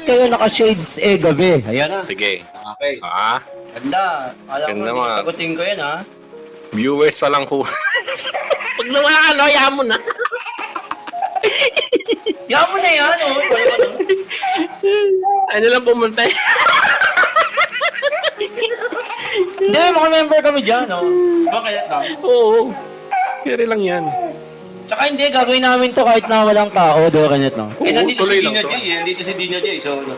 kayo naka-shades gabi? Ayan na. Sige. Okay. Ganda. Alam ko, Ganda hindi mga- sagutin ko yan, ha? Viewers pa lang ko. Pag nawakan, hayaan mo na. Yan mo na yan, oh. Ano lang pumunta. Hindi, mga member kami dyan, oh. Bakit lang? Oo. Kaya lang yan. Tsaka hindi, gagawin namin to kahit na walang tao, do kanyat, no? Oo, Nandito tuloy si lang Dina to. J, nandito si Dina J, so, ano.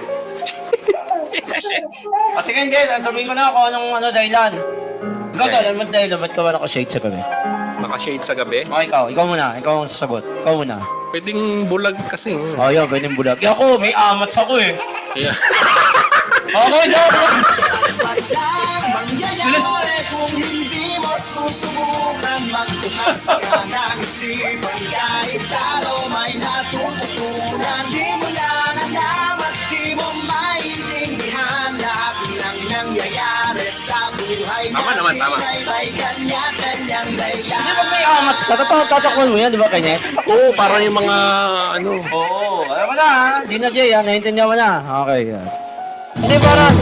Kasi hindi, sabihin ko na ako anong dahilan. Ikaw, Okay. ano dahilan, ba't ka ba naka-shade sa gabi? Naka-shade sa gabi. Okay, ikaw muna, ikaw ang sasagot. Ikaw muna. Pwedeng bulag kasi. Oh, yun, pwedeng bulag. Ako, may amats ako eh. Yeah. Okay, go! Mangyayari kung hindi mo susubukan magtukas ka ng isipan kahit talo may natututunan di mo lang alam at di mo maintindihan lahat ng nangyayari sa buhay Tama naman, tama. ay may kanya-kanyang dahilan. Kasi pag may amats ka, tatakwan mo yan, di ba, kanyat? Oo, parang yung mga ano. Oo, alam mo na ha. Dina J, ha? Naintindihan mo na. Okay, yan. Hindi, parang...